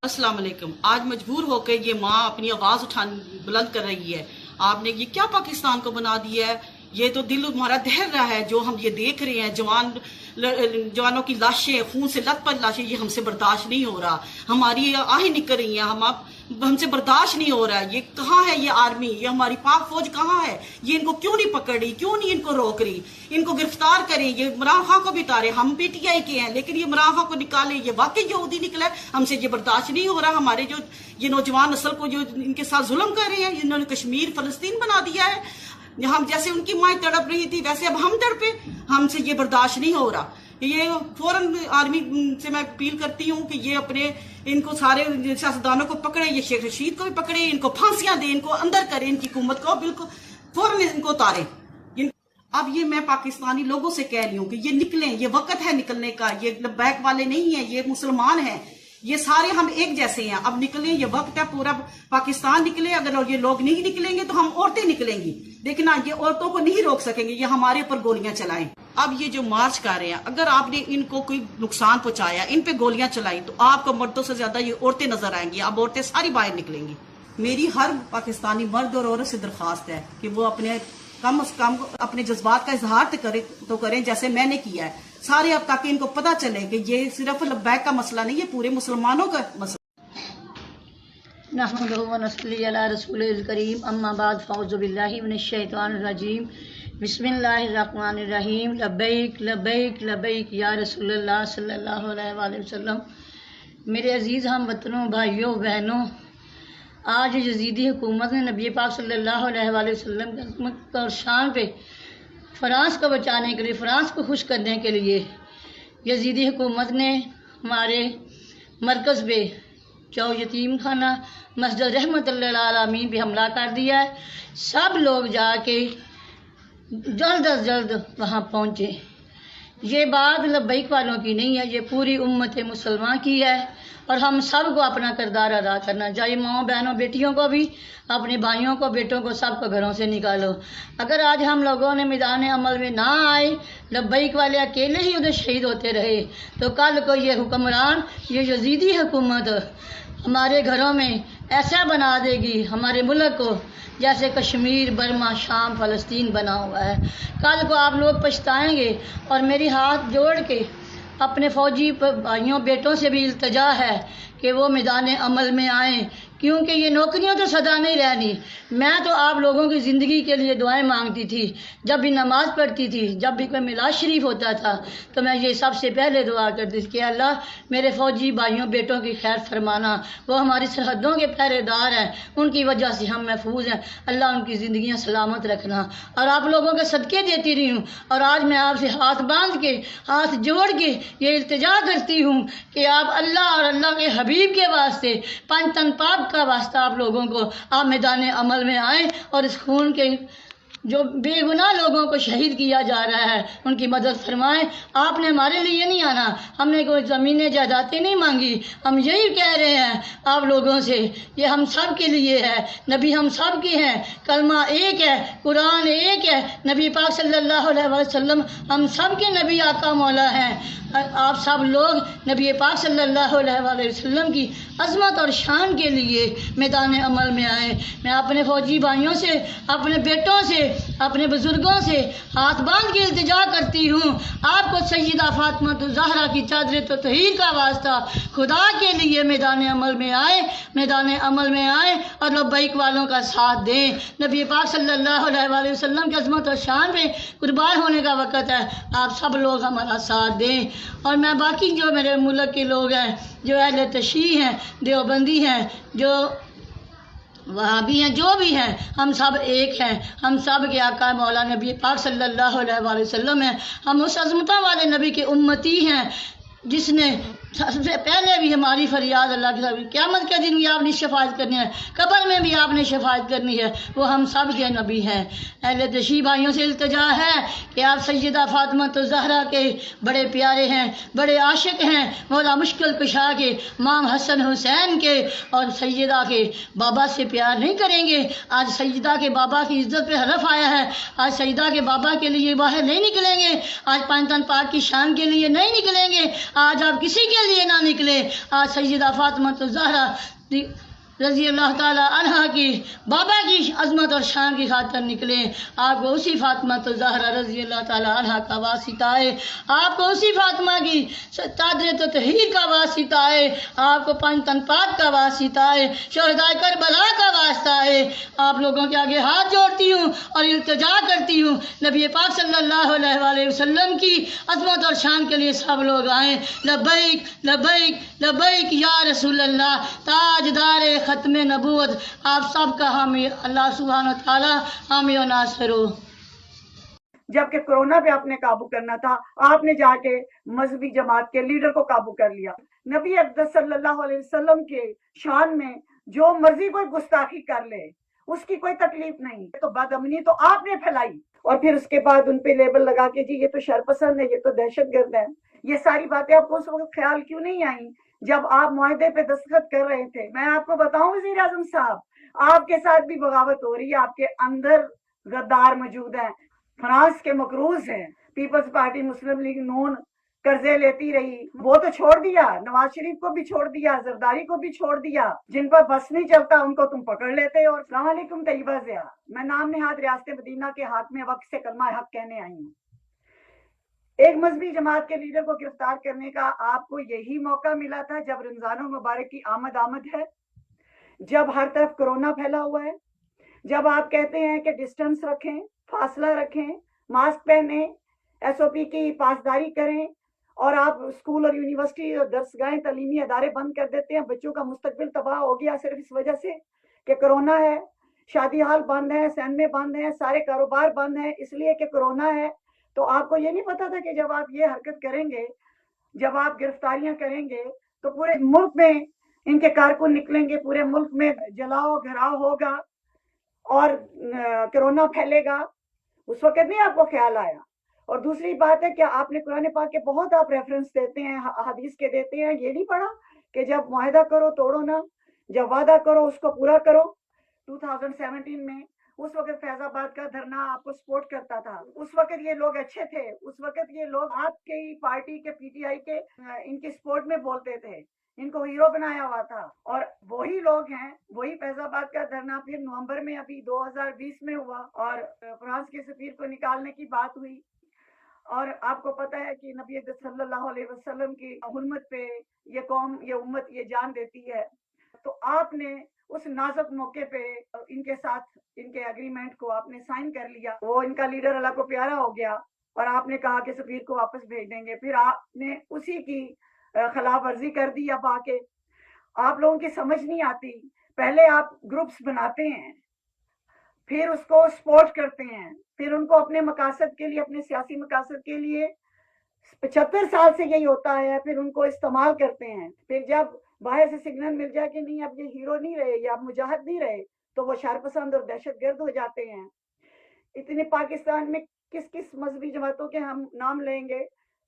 अस्सलाम वालेकुम। आज मजबूर होकर ये माँ अपनी आवाज बुलंद कर रही है। आपने ये क्या पाकिस्तान को बना दिया है? ये तो दिल हमारा दहल रहा है जो हम ये देख रहे हैं। जवानों की लाशें, खून से लथपथ लाशें, ये हमसे बर्दाश्त नहीं हो रहा। हमारी आहें निकल रही हैं, हमसे बर्दाश्त नहीं हो रहा है। ये कहाँ है ये आर्मी, ये हमारी पाक फौज कहाँ है? ये इनको क्यों नहीं पकड़ रही, क्यों नहीं इनको रोक रही? इनको गिरफ्तार करें। ये इमरान खान को भी तारे, हम पीटीआई के हैं लेकिन ये इमरान खान को निकाले। ये वाकई यहूदी निकला है, हमसे ये बर्दाश्त नहीं हो रहा। हमारे जो ये नौजवान नस्ल को जो इनके साथ जुल्म कर रहे हैं, इन्होंने कश्मीर फलस्तीन बना दिया है। हम जैसे उनकी माएँ तड़प रही थी वैसे अब हम तड़पे। हमसे ये बर्दाश्त नहीं हो रहा। ये फौरन आर्मी से मैं अपील करती हूँ कि ये इनको सारे सियासतदानों को पकड़े, ये शेख रशीद को भी पकड़े, इनको फांसियां दे, इनको अंदर करे, इनकी हुकूमत को बिल्कुल फौरन इनको उतारे। अब ये मैं पाकिस्तानी लोगों से कह रही हूँ कि ये निकलें, ये वक्त है निकलने का। ये लब्बैक वाले नहीं है, ये मुसलमान हैं, ये सारे हम एक जैसे हैं। अब निकलें, ये वक्त है, पूरा पाकिस्तान निकले। अगर ये लोग नहीं निकलेंगे तो हम औरतें निकलेंगी। देखना, ये औरतों को नहीं रोक सकेंगे, ये हमारे ऊपर गोलियां चलाएं। अब ये जो मार्च कर रहे हैं, अगर आपने इनको कोई नुकसान पहुंचाया, इन पे गोलियां चलाई, तो आपको मर्दों से ज्यादा ये औरतें नजर आएंगी। अब औरतें सारी बाहर निकलेंगी। मेरी हर पाकिस्तानी मर्द और औरत से दरख्वास्त है कि वो अपने कम से कम अपने जज्बात का इजहार तो करें जैसे मैंने किया है सारे, अब ताकि इनको पता चले कि ये सिर्फ लब्बैक का मसला नहीं, ये पूरे मुसलमानों का मसला। नहमदुहु व नसल्ली अला रसूलिल करीम, अम्मा बाद, फ़अऊज़ु बिल्लाहि मिनश शैतानिर रजीम, बिस्मिल्लाहिर रहमानिर रहीम। लब्बैक लब्बैक लब्बैक या रसूलल्लाह सल्लल्लाहु अलैहि वसल्लम। मेरे अजीज़ हम वतनों, भाइयों बहनों, आज यजीदी हुकूमत ने नबी पाक सल्लल्लाहु अलैहि वसल्लम की अज़मत और शान पे फ्रांस को बचाने के लिए, फ्रांस को खुश करने के लिए यजीदी हुकूमत ने हमारे मरकज़ पे जो यतीम खाना मस्जिद रहमतुल्लिल आलमीन पे हमला कर दिया है। सब लोग जाके जल्द अज जल्द वहाँ पहुँचे। ये बात लब्बैक वालों की नहीं है, ये पूरी उम्मत मुसलमान की है और हम सब को अपना किरदार अदा करना चाहिए। माओ बहनों बेटियों को भी, अपने भाइयों को, बेटों को, सबको घरों से निकालो। अगर आज हम लोगों ने मैदान अमल में ना आए, लब्बैक वाले अकेले ही उधर शहीद होते रहे, तो कल को ये हुक्मरान, ये यजीदी हुकूमत हमारे घरों में ऐसा बना देगी हमारे मुल्क को जैसे कश्मीर, बर्मा, शाम, फ़लस्तीन बना हुआ है। कल को आप लोग पछताएंगे। और मेरी हाथ जोड़ के अपने फ़ौजी भाइयों बेटों से भी इल्तिजा है कि वो मैदान अमल में आएँ, क्योंकि ये नौकरियां तो सदा नहीं रहनी। मैं तो आप लोगों की ज़िंदगी के लिए दुआएं मांगती थी। जब भी नमाज़ पढ़ती थी, जब भी कोई मिलाद शरीफ होता था, तो मैं ये सबसे पहले दुआ करती थी कि अल्लाह मेरे फ़ौजी भाइयों बेटों की खैर फरमाना। वो हमारी सरहदों के पहरेदार हैं, उनकी वजह से हम महफूज हैं। अल्लाह उनकी ज़िंदगियाँ सलामत रखना। और आप लोगों के सदक़े देती रही हूँ। और आज मैं आपसे हाथ बांध के, हाथ जोड़ के ये इल्तिजा करती हूँ कि आप अल्लाह और अल्लाह के हबीब के वास्ते, पंचतन पाक का वास्ता आप लोगों को, आप मैदान अमल में आए और इस खून के जो बेगुनाह लोगों को शहीद किया जा रहा है उनकी मदद फरमाएं। आपने हमारे लिए नहीं आना, हमने कोई ज़मीनें जायदादें नहीं मांगी। हम यही कह रहे हैं आप लोगों से, ये हम सब के लिए है। नबी हम सब के हैं, कलमा एक है, कुरान एक है, नबी पाक सल्लल्लाहु अलैहि वसल्लम हम सब के नबी आका मौला हैं। आप सब लोग नबी पाक सल्लल्लाहु अलैहि वसल्लम की अज़मत और शान के लिए मैदान अमल में आए। मैं अपने फ़ौजी भाइयों से, अपने बेटों से, अपने बुजुर्गों से हाथ बांध के इल्तिजा करती हूँ, आपको सैयदा फातिमा ज़हरा की चादर तौहीद का वास्ता, खुदा के लिए मैदान अमल में आए, मैदान अमल में आए और लब्बैक वालों का साथ दें। नबी पाक सल्लल्लाहु अलैहि वसल्लम की अज़मत और शान पे कुर्बान होने का वक़्त है। आप सब लोग हमारा साथ दें। और मैं बाकी जो मेरे मुल्क के लोग हैं, जो अहले तशरीह हैं, देवबंदी हैं, जो वहाबी हैं, जो भी हैं, हम सब एक हैं। हम सब के आका मौला नबी पाक सल्लल्लाहु अलैहि वसल्लम हैं। हम उस अज़मता वाले नबी के उम्मती हैं जिसने सबसे पहले भी हमारी फरियाद अल्लाह की तरफ, क़यामत के दिन भी आपने शफाअत करनी है, कब्र में भी आपने शफाअत करनी है। वो हम सब के नबी हैं। अहले तशरीह भाइयों से इल्तिजा है कि आप सैयदा फातिमा ज़हरा के बड़े प्यारे हैं, बड़े आशिक हैं, मौला मुश्किल कुशा के, इमाम हसन हुसैन के और सैयदा के बाबा से प्यार नहीं करेंगे। आज सैयदा के बाबा की इज़्ज़त पे हरफ आया है। आज सैयदा के बाबा के लिए बाहर नहीं निकलेंगे, आज पंचतन पाक की शान के लिए नहीं निकलेंगे। आज आप किसी के کے لیے نہ نکلے. آج سیدہ فاطمہ الزہرا رضی اللہ تعالیٰ عنہا کی بابا کی عظمت اور شان کی خاطر نکلے. آپ کو اسی فاطمہ الزہرا رضی اللہ تعالیٰ عنہا کا واسطہ ہے. آپ کو اسی فاطمہ کی چادر تطہیر کا واسطہ ہے. آپ کو پنج تن پاک کا واسطہ ہے. شہدائے کربلا کا واسطہ ہے. آپ لوگوں کے آگے ہاتھ جوڑتی ہوں اور التجا کرتی ہوں نبی پاک صلی اللہ علیہ وآلہ وسلم کی عظمت اور شان کے لیے سب لوگ آئیں. لبیک لبیک لبیک یا رسول اللہ. تاجدار ختم نبوت آپ سب کا حامی اللہ سبحانہ و تعالیٰ حامی و ناصر ہو. جبکہ کورونا پہ آپ نے قابو کرنا تھا، آپ نے جا کے مذہبی جماعت کے لیڈر کو قابو کر لیا. نبی اقدس صلی اللہ علیہ وسلم کے شان میں جو مرضی کوئی گستاخی کر لے اس کی کوئی تکلیف نہیں. تو بدامنی تو آپ نے پھیلائی اور پھر اس کے بعد ان پہ لیبل لگا کے جی یہ تو شرپسند ہے، یہ تو دہشت گرد ہے. یہ ساری باتیں آپ کو اس وقت خیال کیوں نہیں آئیں جب آپ معاہدے پہ دستخط کر رہے تھے؟ میں آپ کو بتاؤں وزیر اعظم صاحب، آپ کے ساتھ بھی بغاوت ہو رہی ہے. آپ کے اندر غدار موجود ہیں، فرانس کے مقروض ہیں. پیپلز پارٹی مسلم لیگ نون قرضے لیتی رہی، وہ تو چھوڑ دیا. نواز شریف کو بھی چھوڑ دیا، زرداری کو بھی چھوڑ دیا. جن پر بس نہیں چلتا ان کو تم پکڑ لیتے. اور السلام علیکم طیبہ ضیا، میں نام نہاد ریاست مدینہ کے حاکم وقت سے کلمہ حق کہنے آئی ہوں. ایک مذہبی جماعت کے لیڈر کو گرفتار کرنے کا آپ کو یہی موقع ملا تھا جب رمضان المبارک کی آمد ہے، جب ہر طرف کورونا پھیلا ہوا ہے، جب آپ کہتے ہیں کہ ڈسٹنس رکھیں، فاصلہ رکھیں، ماسک پہنیں، SOP کی پاسداری کریں، اور آپ اسکول اور یونیورسٹی اور درسگاہیں تعلیمی ادارے بند کر دیتے ہیں. بچوں کا مستقبل تباہ ہو گیا صرف اس وجہ سے کہ کورونا ہے. شادی ہال بند ہیں، سینمے بند ہیں، سارے کاروبار بند ہیں اس لیے کہ کورونا ہے. تو آپ کو یہ نہیں پتا تھا کہ جب آپ یہ حرکت کریں گے، جب آپ گرفتاریاں کریں گے تو پورے ملک میں ان کے کارکن نکلیں گے، پورے ملک میں جلاؤ گھراؤ ہوگا اور کورونا پھیلے گا؟ اس وقت نہیں آپ کو خیال آیا. اور دوسری بات ہے کہ آپ نے قرآن پاک کے بہت آپ ریفرنس دیتے ہیں، حدیث کے دیتے ہیں، یہ نہیں پڑھا کہ جب معاہدہ کرو توڑو نہ، جب وعدہ کرو اس کو پورا کرو. 2017 میں اس وقت فیض آباد کا دھرنا آپ کو سپورٹ کرتا تھا. اس وقت یہ لوگ اچھے تھے، اس وقت یہ لوگ آپ کی پارٹی کے PTI کے ان کی سپورٹ میں بولتے تھے، ان کو ہیرو بنایا ہوا تھا. اور وہی لوگ ہیں، وہی فیض آباد کا دھرنا پھر نومبر میں ابھی 2020 میں ہوا اور فرانس کے سفیر کو نکالنے کی بات ہوئی. اور آپ کو پتہ ہے کہ نبی صلی اللہ علیہ وسلم کی حرمت پہ یہ قوم، یہ امت یہ جان دیتی ہے. تو آپ نے اس نازک موقع پہ ان کے ساتھ ان کے اگریمنٹ کو آپ نے سائن کر لیا. وہ ان کا لیڈر اللہ کو پیارا ہو گیا اور آپ نے کہا کہ سفیر کو واپس بھیج دیں گے. پھر آپ نے اسی کی خلاف ورزی کر دی. اب آ کے آپ لوگوں کی سمجھ نہیں آتی. پہلے آپ گروپس بناتے ہیں، پھر اس کو سپورٹ کرتے ہیں، پھر ان کو اپنے مقاصد کے لیے، اپنے سیاسی مقاصد کے لیے 75 سال سے یہی ہوتا ہے، پھر ان کو استعمال کرتے ہیں. پھر جب باہر سے سگنل مل جائے کہ نہیں اب یہ ہیرو نہیں رہے یا اب مجاہد نہیں رہے تو وہ شرپسند اور دہشت گرد ہو جاتے ہیں. اتنے پاکستان میں کس کس مذہبی جماعتوں کے ہم نام لیں گے؟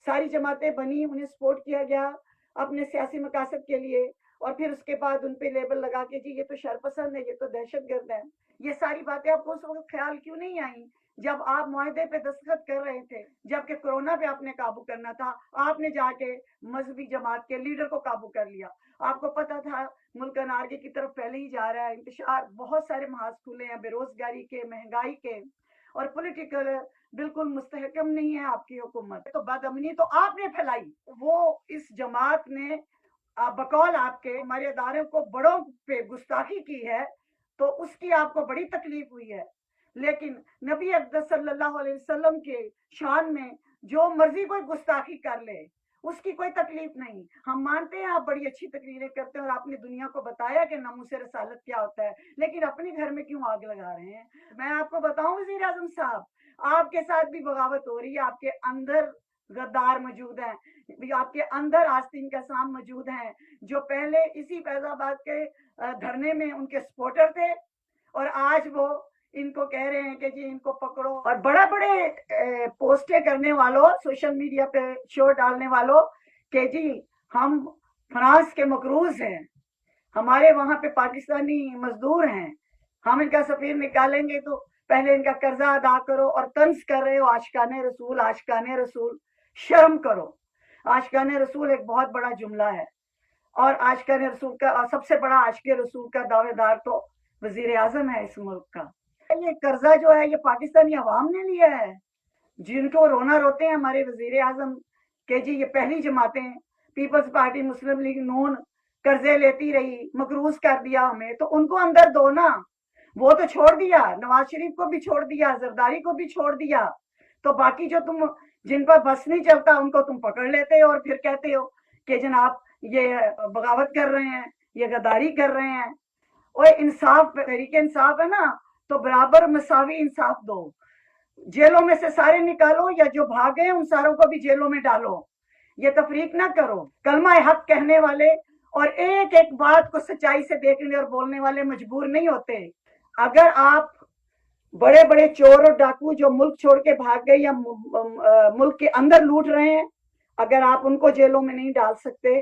ساری جماعتیں بنی، انہیں سپورٹ کیا گیا اپنے سیاسی مقاصد کے لیے، اور پھر اس کے بعد ان پہ لیبل لگا کے جی یہ تو شرپسند ہے، یہ تو دہشت گرد ہے. یہ ساری باتیں آپ کو اس وقت خیال کیوں نہیں آئیں جب آپ معاہدے پہ دستخط کر رہے تھے؟ جبکہ کورونا پہ آپ نے قابو کرنا تھا، آپ نے جا کے مذہبی جماعت کے لیڈر کو قابو کر لیا. آپ کو پتا تھا ملک انارکی کی طرف پہلے ہی جا رہا ہے، انتشار، بہت سارے محاذ کھلے ہیں بے روزگاری کے، مہنگائی کے، اور پولیٹیکل بالکل مستحکم نہیں ہے آپ کی حکومت. تو بدامنی تو آپ نے پھیلائی. وہ اس جماعت نے بقول آپ کے ہمارے اداروں کو بڑوں پہ گستاخی کی ہے تو اس کی آپ کو بڑی تکلیف ہوئی ہے. لیکن نبی اقدس صلی اللہ علیہ وسلم کے شان میں جو مرضی کوئی گستاخی کر لے اس کی کوئی تکلیف نہیں. ہم مانتے ہیں آپ بڑی اچھی تقریریں کرتے ہیں اور آپ نے دنیا کو بتایا کہ ناموس رسالت کیا ہوتا ہے، لیکن اپنے گھر میں کیوں آگ لگا رہے ہیں؟ میں آپ کو بتاؤں وزیر اعظم صاحب، آپ کے ساتھ بھی بغاوت ہو رہی ہے. آپ کے اندر غدار موجود ہیں، آپ کے اندر آستین قسام موجود ہیں جو پہلے اسی فیض آباد کے دھرنے میں ان کے سپورٹر تھے اور آج وہ ان کو کہہ رہے ہیں کہ جی ان کو پکڑو. اور بڑے پوسٹیں کرنے والوں، سوشل میڈیا پہ شو ڈالنے والوں کہ جی ہم فرانس کے مقروض ہیں، ہمارے وہاں پہ پاکستانی مزدور ہیں، ہم ان کا سفیر نکالیں گے تو پہلے ان کا قرضہ ادا کرو، اور طنز کر رہے ہو عاشقان رسول، عاشقان رسول. شرم کرو. आशिकान रसूल एक बहुत बड़ा जुमला है, और आशिकान रसूल का सबसे बड़ा आशिक रसूल का दावेदार तो वजीर आजम है इस मुल्क का। ये कर्जा जो है ये पाकिस्तानी अवाम ने लिया है, जिनको रोना रोते हैं हमारे वजीर आजम के जी ये पहली जमातें पीपल्स पार्टी मुस्लिम लीग नून कर्जे लेती रही, मकरूज कर दिया हमें, तो उनको अंदर दो ना। वो तो छोड़ दिया, नवाज शरीफ को भी छोड़ दिया, जरदारी को भी छोड़ दिया, तो बाकी जो तुम जिन पर बस नहीं चलता उनको तुम पकड़ लेते हो और फिर कहते हो कि जनाब ये बगावत कर रहे हैं, ये गद्दारी कर रहे हैं। और इंसाफ, तहरीक इंसाफ है ना, तो बराबर मसावी इंसाफ दो। जेलों में से सारे निकालो, या जो भाग गए उन सारों को भी जेलों में डालो। ये तफरीक ना करो। कलमा हक कहने वाले और एक एक बात को सच्चाई से देखने और बोलने वाले मजबूर नहीं होते। अगर आप बड़े बड़े चोर और डाकू जो मुल्क छोड़ के भाग गए या मुल्क के अंदर लूट रहे हैं, अगर आप उनको जेलों में नहीं डाल सकते,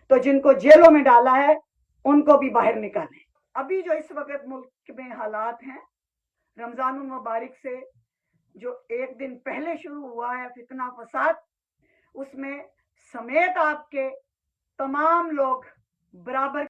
तो जिनको जेलों में डाला है उनको भी बाहर निकालें। अभी जो इस वक्त मुल्क में हालात हैं, रमजान मुबारक से जो एक दिन पहले शुरू हुआ है फितना फसाद, उसमें समेत आपके तमाम लोग बराबर